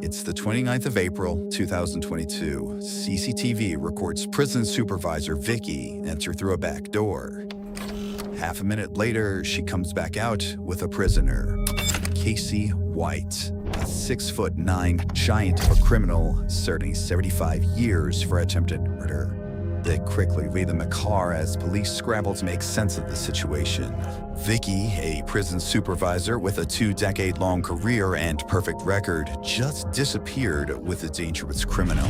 It's the 29th of April, 2022. CCTV records prison supervisor Vicky enter through a back door. Half a minute later, she comes back out with a prisoner, Vicky White, a 6'9" giant of a criminal serving 75 years for attempted murder. They quickly leave them a car as police scramble to make sense of the situation. Vicky, a prison supervisor with a 2-decade-long career and perfect record, just disappeared with a dangerous criminal.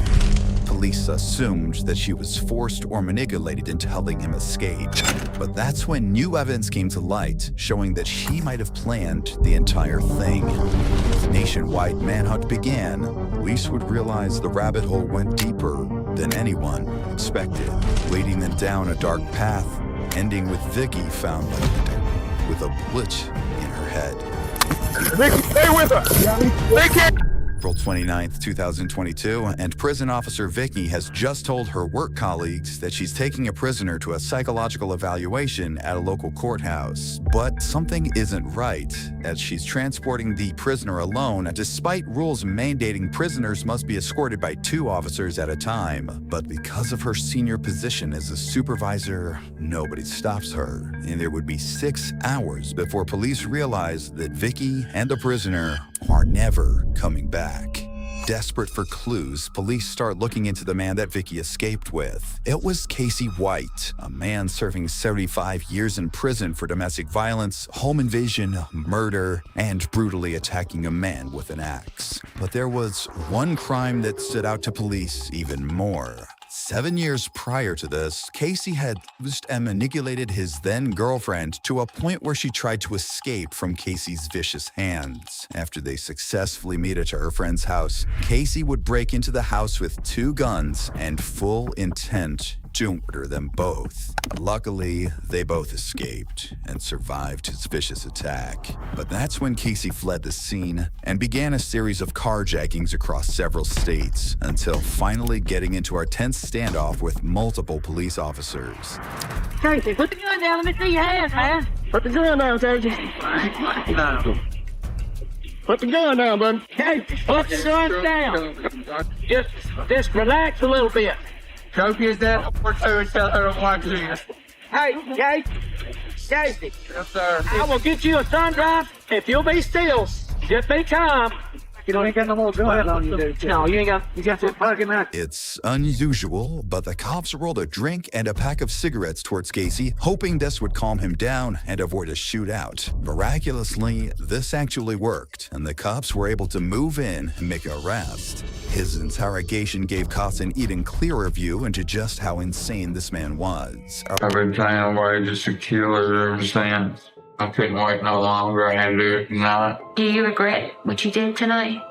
Police assumed that she was forced or manipulated into helping him escape. But that's when new evidence came to light, showing that she might have planned the entire thing. As nationwide manhunt began, police would realize the rabbit hole went deeper than anyone expected, leading them down a dark path, ending with Vicky found with a bullet in her head. Vicky, stay with her! Vicky! April 29th, 2022, and prison officer Vicky has just told her work colleagues that she's taking a prisoner to a psychological evaluation at a local courthouse. But something isn't right, as she's transporting the prisoner alone, despite rules mandating prisoners must be escorted by 2 officers at a time. But because of her senior position as a supervisor, nobody stops her, and there would be 6 hours before police realize that Vicky and the prisoner are never coming back. Desperate for clues, police start looking into the man that Vicky escaped with. It was Vicky White, a man serving 75 years in prison for domestic violence, home invasion, murder, and brutally attacking a man with an axe. But there was one crime that stood out to police even more. 7 years prior to this, Casey had used and manipulated his then-girlfriend to a point where she tried to escape from Casey's vicious hands. After they successfully made it to her friend's house, Casey would break into the house with 2 guns and full intent to murder them both. Luckily, they both escaped and survived his vicious attack. But that's when Casey fled the scene and began a series of carjackings across several states, until finally getting into our tense standoff with multiple police officers. Casey, put the gun down. Let me see your hands, man. Put the gun down, Casey. Put the gun down, bud. Casey, put the gun down. Just relax a little bit. Trophy is that? Hey, Casey. Yes, sir. I will get you a sun drive if you'll be still. Just be calm. You ain't got no more gun on you, dude. No, you got to plug him out. It's unusual, but the cops rolled a drink and a pack of cigarettes towards Casey, hoping this would calm him down and avoid a shootout. Miraculously, this actually worked, and the cops were able to move in and make an arrest. His interrogation gave cops an even clearer view into just how insane this man was. I've been trying to wait just a killer ever since. I couldn't wait no longer. I had to do it tonight. Do you regret what you did tonight?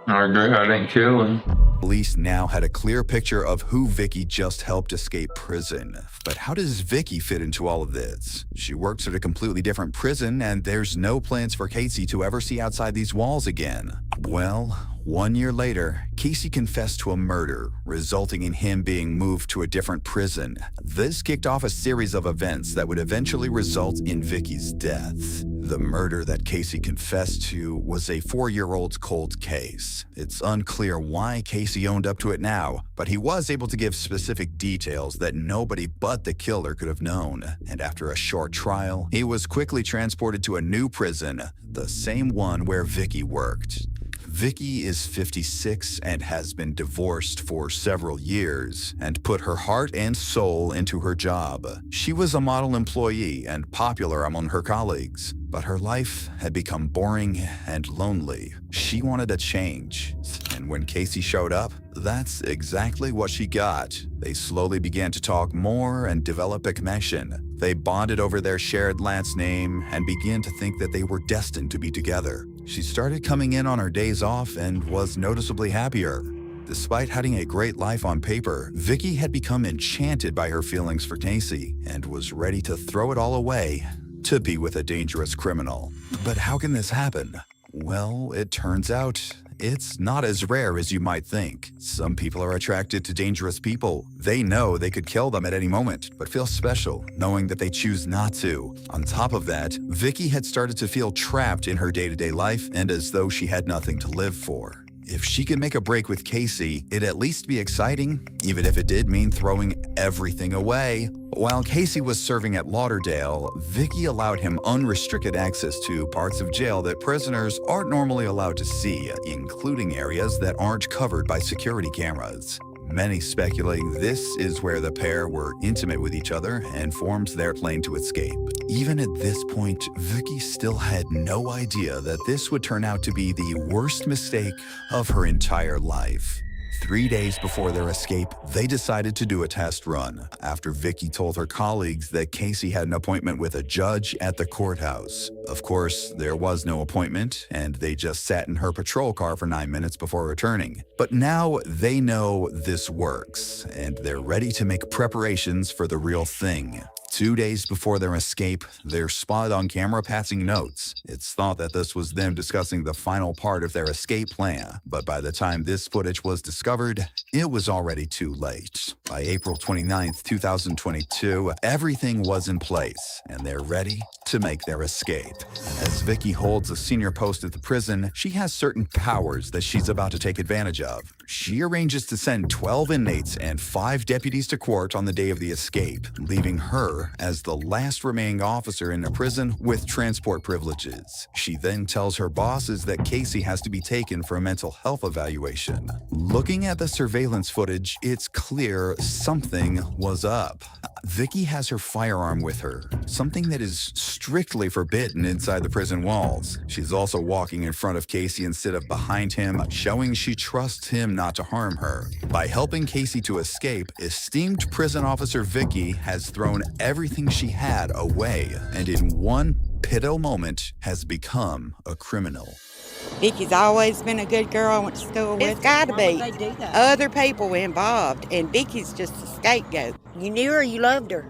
I regret I didn't kill him. Police now had a clear picture of who Vicky just helped escape prison. But how does Vicky fit into all of this? She works at a completely different prison, and there's no plans for Casey to ever see outside these walls again. Well, 1 year later, Casey confessed to a murder, resulting in him being moved to a different prison. This kicked off a series of events that would eventually result in Vicky's death. The murder that Casey confessed to was a 4-year-old's cold case. It's unclear why Casey owned up to it now, but he was able to give specific details that nobody but the killer could have known. And after a short trial, he was quickly transported to a new prison, the same one where Vicky worked. Vicky is 56 and has been divorced for several years and put her heart and soul into her job. She was a model employee and popular among her colleagues, but her life had become boring and lonely. She wanted a change, and when Casey showed up, that's exactly what she got. They slowly began to talk more and develop a connection. They bonded over their shared last name and began to think that they were destined to be together. She started coming in on her days off and was noticeably happier. Despite having a great life on paper, Vicky had become enchanted by her feelings for Casey and was ready to throw it all away to be with a dangerous criminal. But how can this happen? Well, it turns out It's not as rare as you might think. Some people are attracted to dangerous people. They know they could kill them at any moment, but feel special knowing that they choose not to. On top of that, Vicky had started to feel trapped in her day-to-day life and as though she had nothing to live for. If she could make a break with Casey, it'd at least be exciting, even if it did mean throwing everything away. While Casey was serving at Lauderdale, Vicky allowed him unrestricted access to parts of jail that prisoners aren't normally allowed to see, including areas that aren't covered by security cameras. Many speculating this is where the pair were intimate with each other and formed their plan to escape. Even at this point, Vicky still had no idea that this would turn out to be the worst mistake of her entire life. 3 days before their escape, they decided to do a test run after Vicky told her colleagues that Casey had an appointment with a judge at the courthouse. Of course, there was no appointment, and they just sat in her patrol car for 9 minutes before returning. But now they know this works, and they're ready to make preparations for the real thing. 2 days before their escape, they're spotted on camera passing notes. It's thought that this was them discussing the final part of their escape plan, but by the time this footage was discovered, it was already too late. By April 29, 2022, everything was in place, and they're ready to make their escape. As Vicky holds a senior post at the prison, she has certain powers that she's about to take advantage of. She arranges to send 12 inmates and 5 deputies to court on the day of the escape, leaving her as the last remaining officer in the prison with transport privileges. She then tells her bosses that Casey has to be taken for a mental health evaluation. Looking at the surveillance footage, it's clear something was up. Vicky has her firearm with her, something that is strictly forbidden inside the prison walls. She's also walking in front of Casey instead of behind him, showing she trusts him not to harm her. By helping Casey to escape, esteemed prison officer Vicky has thrown everything she had away, and in one pivotal moment has become a criminal. Vicky's always been a good girl I went to school with. It's got to be other people involved, and Vicky's just a scapegoat. You knew her, you loved her.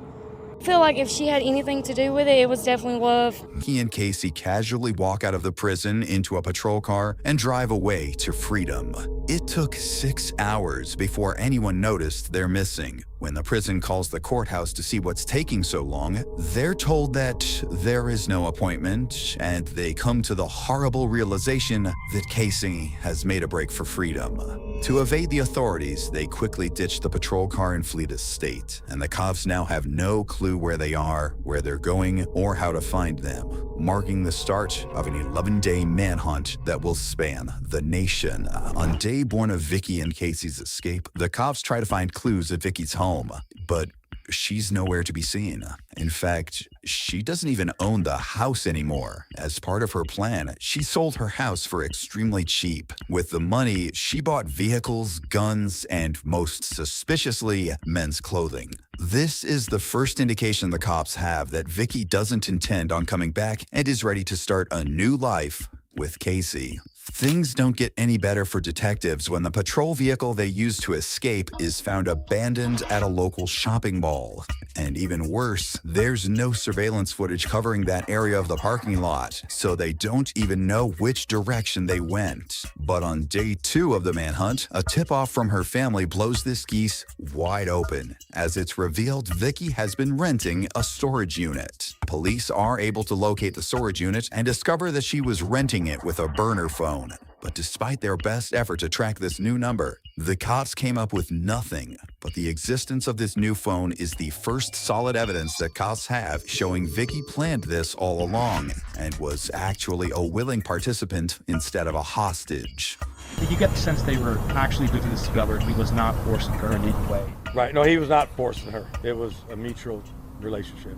I feel like if she had anything to do with it, it was definitely love. He and Casey casually walk out of the prison into a patrol car and drive away to freedom. It took 6 hours before anyone noticed they're missing. When the prison calls the courthouse to see what's taking so long, they're told that there is no appointment, and they come to the horrible realization that Casey has made a break for freedom. To evade the authorities, they quickly ditch the patrol car and flee the state, and the cops now have no clue where they are, where they're going, or how to find them, marking the start of an 11-day manhunt that will span the nation. On day one of Vicky and Casey's escape, the cops try to find clues at Vicky's home, but she's nowhere to be seen. In fact, she doesn't even own the house anymore. As part of her plan, she sold her house for extremely cheap. With the money, she bought vehicles, guns, and most suspiciously, men's clothing. This is the first indication the cops have that Vicky doesn't intend on coming back and is ready to start a new life with Casey. Things don't get any better for detectives when the patrol vehicle they used to escape is found abandoned at a local shopping mall. And even worse, there's no surveillance footage covering that area of the parking lot, so they don't even know which direction they went. But on day 2 of the manhunt, a tip-off from her family blows this geese wide open, as it's revealed Vicky has been renting a storage unit. Police are able to locate the storage unit and discover that she was renting it with a burner phone. But despite their best effort to track this new number, the cops came up with nothing. But the existence of this new phone is the first solid evidence that cops have showing Vicky planned this all along and was actually a willing participant instead of a hostage. Did you get the sense they were actually doing this together? He was not forcing her in any way? Right, no, he was not forcing her. It was a mutual relationship.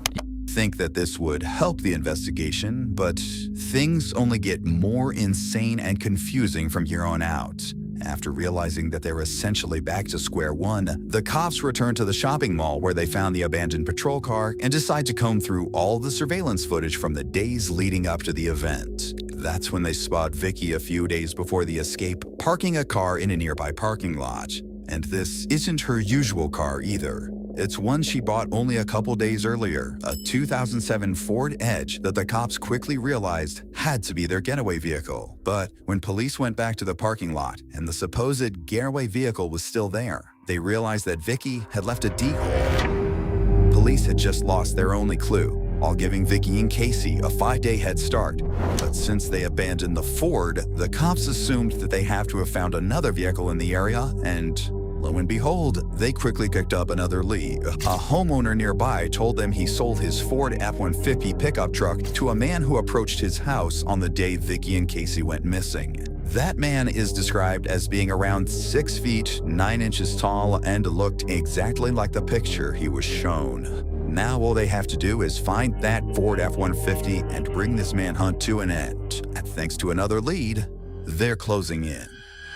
Think that this would help the investigation, but things only get more insane and confusing from here on out. After realizing that they're essentially back to square one, the cops return to the shopping mall where they found the abandoned patrol car and decide to comb through all the surveillance footage from the days leading up to the event. That's when they spot Vicky a few days before the escape, parking a car in a nearby parking lot. And this isn't her usual car either. It's one she bought only a couple days earlier, a 2007 Ford Edge that the cops quickly realized had to be their getaway vehicle. But when police went back to the parking lot and the supposed getaway vehicle was still there, they realized that Vicky had left a decoy. Police had just lost their only clue, while giving Vicky and Casey a 5-day head start. But since they abandoned the Ford, the cops assumed that they have to have found another vehicle in the area, and lo and behold, they quickly picked up another lead. A homeowner nearby told them he sold his Ford F-150 pickup truck to a man who approached his house on the day Vicky and Casey went missing. That man is described as being around 6 feet, 9 inches tall and looked exactly like the picture he was shown. Now all they have to do is find that Ford F-150 and bring this manhunt to an end. And thanks to another lead, they're closing in.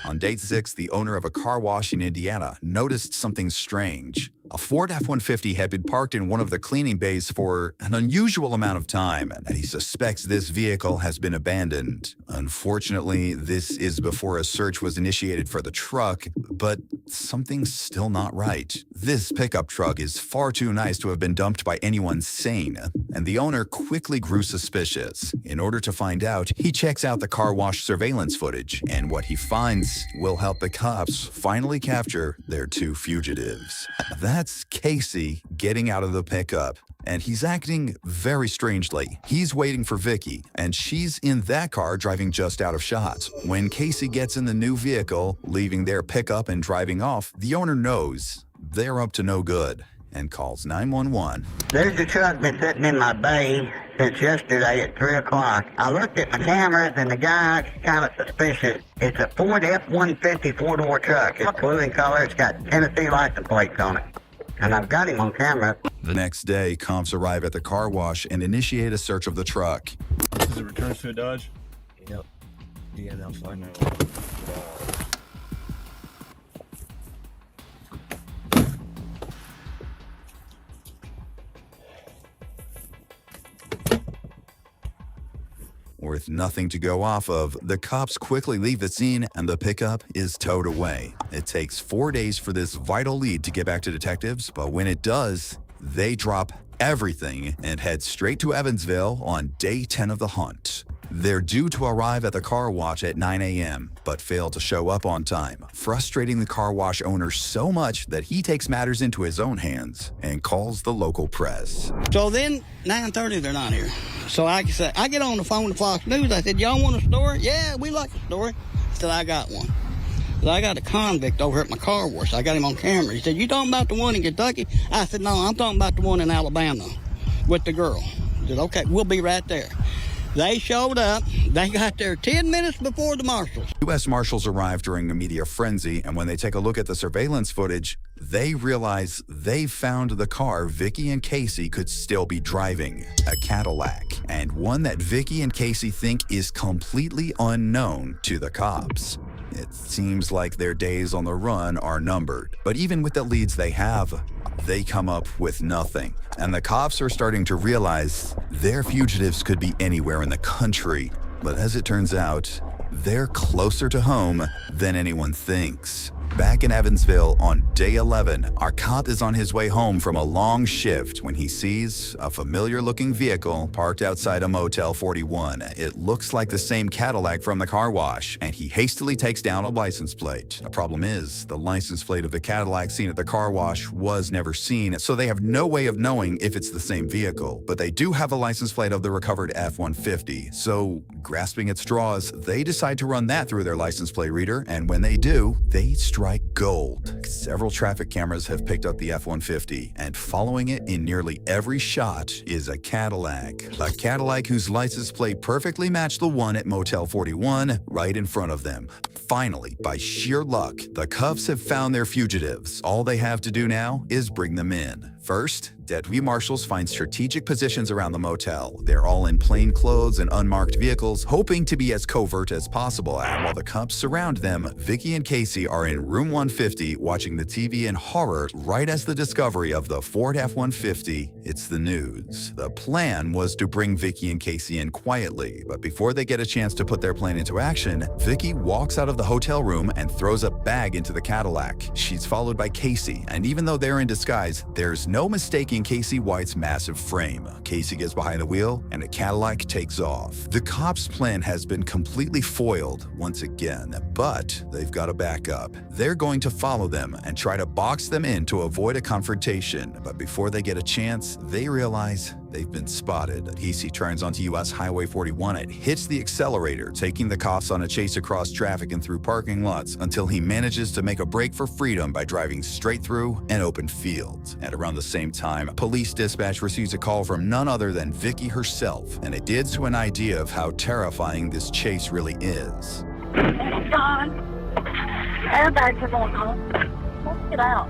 On date 6, the owner of a car wash in Indiana noticed something strange. A Ford F-150 had been parked in one of the cleaning bays for an unusual amount of time, and he suspects this vehicle has been abandoned. Unfortunately, this is before a search was initiated for the truck, but something's still not right. This pickup truck is far too nice to have been dumped by anyone sane, and the owner quickly grew suspicious. In order to find out, he checks out the car wash surveillance footage, and what he finds will help the cops finally capture their 2 fugitives. That's Casey getting out of the pickup, and he's acting very strangely. He's waiting for Vicky, and she's in that car driving just out of shot. When Casey gets in the new vehicle, leaving their pickup and driving off, the owner knows they're up to no good and calls 911. There's a truck been sitting in my bay since yesterday at 3 o'clock. I looked at my cameras and the guy's kind of suspicious. It's a Ford F-150 four-door truck. It's blue in color. It's got Tennessee license plates on it. And I've got him on camera. The next day, cops arrive at the car wash and initiate a search of the truck. Is it returns to a Dodge? Yep. Yeah, that's fine now. With nothing to go off of, the cops quickly leave the scene and the pickup is towed away. It takes 4 days for this vital lead to get back to detectives, but when it does, they drop everything and head straight to Evansville on day 10 of the hunt. They're due to arrive at the car wash at 9 a.m., but fail to show up on time, frustrating the car wash owner so much that he takes matters into his own hands and calls the local press. So then, 9:30, they're not here. So I get on the phone to Fox News. I said, y'all want a story? Yeah, we like a story. I said, I got one. So I got a convict over at my car wash. I got him on camera. He said, you talking about the one in Kentucky? I said, no, I'm talking about the one in Alabama with the girl. He said, okay, we'll be right there. They showed up. They got there 10 minutes before the marshals. U.S. Marshals arrive during a media frenzy, and when they take a look at the surveillance footage, they realize they found the car Vicky and Casey could still be driving, a Cadillac, and one that Vicky and Casey think is completely unknown to the cops. It seems like their days on the run are numbered, but even with the leads they have, they come up with nothing. And the cops are starting to realize their fugitives could be anywhere in the country. But as it turns out, they're closer to home than anyone thinks. Back in Evansville on day 11, our cop is on his way home from a long shift when he sees a familiar-looking vehicle parked outside a Motel 41. It looks like the same Cadillac from the car wash, and he hastily takes down a license plate. The problem is, the license plate of the Cadillac seen at the car wash was never seen, so they have no way of knowing if it's the same vehicle. But they do have a license plate of the recovered F-150, so grasping at straws, they decide to run that through their license plate reader, and when they do, they strike gold. Several traffic cameras have picked up the F-150, and following it in nearly every shot is a Cadillac. A Cadillac whose license plate perfectly matched the one at Motel 41 right in front of them. Finally, by sheer luck, the cops have found their fugitives. All they have to do now is bring them in. First, deputy marshals find strategic positions around the motel. They're all in plain clothes and unmarked vehicles, hoping to be as covert as possible. And while the cops surround them, Vicky and Casey are in room 150 watching the TV in horror right as the discovery of the Ford F-150 hits the news. The plan was to bring Vicky and Casey in quietly, but before they get a chance to put their plan into action, Vicky walks out of the hotel room and throws a bag into the Cadillac. She's followed by Casey, and even though they're in disguise, there's no mistaking Casey White's massive frame. Casey gets behind the wheel, and the Cadillac takes off. The cops' plan has been completely foiled once again, but they've got a backup. They're going to follow them and try to box them in to avoid a confrontation, but before they get a chance, they realize they've been spotted. Casey turns onto US Highway 41 and hits the accelerator, taking the cops on a chase across traffic and through parking lots until he manages to make a break for freedom by driving straight through an open field. At around the same time, police dispatch receives a call from none other than Vicky herself, and it gives to an idea of how terrifying this chase really is. God, airbags are going on. Let's get out.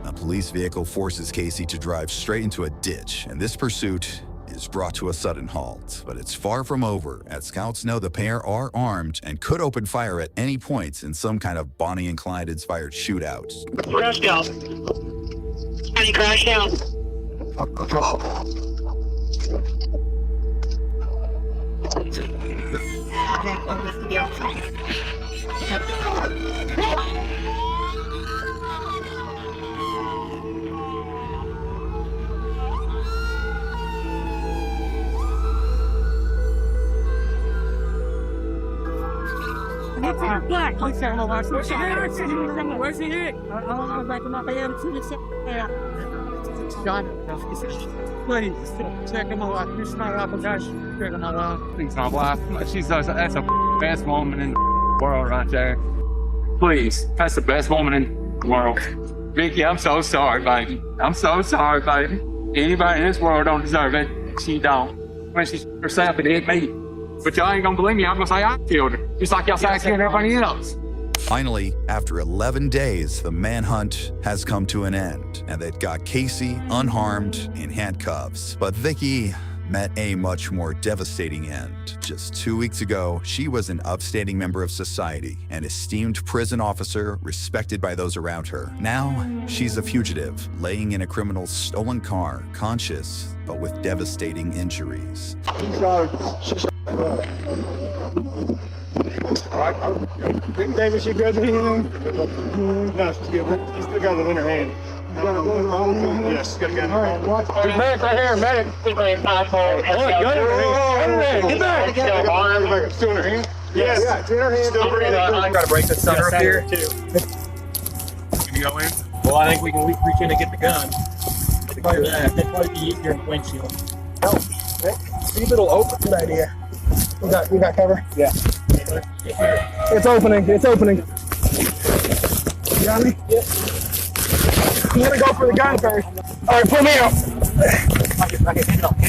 A police vehicle forces Casey to drive straight into a ditch, and this pursuit is brought to a sudden halt. But it's far from over, as scouts know the pair are armed and could open fire at any point in some kind of Bonnie and Clyde-inspired shootout. Crashed out. And he crashed out. Where's he at? Please, check him out. It's not up, guys. Check him out. Please, my wife. That's a best woman in the world right there. Please, that's the best woman in the world. Vicky, I'm so sorry, baby. I'm so sorry, baby. Anybody in this world don't deserve it. She don't. When she herself, it hit me. But y'all ain't gonna believe me. I'm gonna say I killed her. Just like y'all say I killed everybody else. Finally, after 11 days, the manhunt has come to an end, and they've got Casey unharmed in handcuffs. But Vicky met a much more devastating end. Just 2 weeks ago, she was an upstanding member of society, an esteemed prison officer respected by those around her. Now, she's a fugitive, laying in a criminal's stolen car, conscious, but with devastating injuries. Big Davis, you good with him? No, she's good. He's still got it in her hand. Yes, got a gun. All right, watch. Medic right here, medic. Get back. It's still in her hand? Yes. Yeah, it's in her hand. Still breathing. I gotta break this center up here. Can you go in? Well, I think we can reach in and get the gun. That'd probably be easier in the windshield. See if it'll open. Good idea. We got cover? Yeah. It's opening. You got me? Yeah. I'm gonna go for the gun first. All right, pull me out.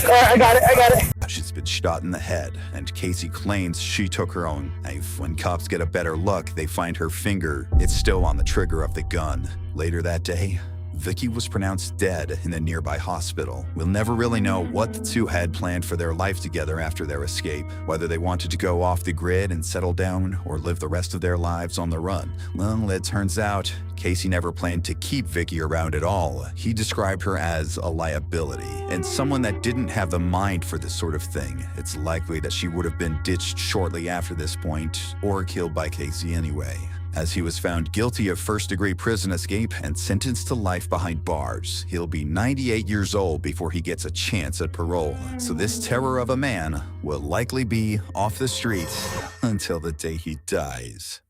All right, I got it. She's been shot in the head, and Casey claims she took her own knife. When cops get a better look, they find her finger. It's still on the trigger of the gun. Later that day, Vicky was pronounced dead in a nearby hospital. We'll never really know what the two had planned for their life together after their escape, whether they wanted to go off the grid and settle down or live the rest of their lives on the run. Well, it turns out Casey never planned to keep Vicky around at all. He described her as a liability and someone that didn't have the mind for this sort of thing. It's likely that she would have been ditched shortly after this point or killed by Casey anyway, as he was found guilty of first-degree prison escape and sentenced to life behind bars. He'll be 98 years old before he gets a chance at parole, so this terror of a man will likely be off the streets until the day he dies.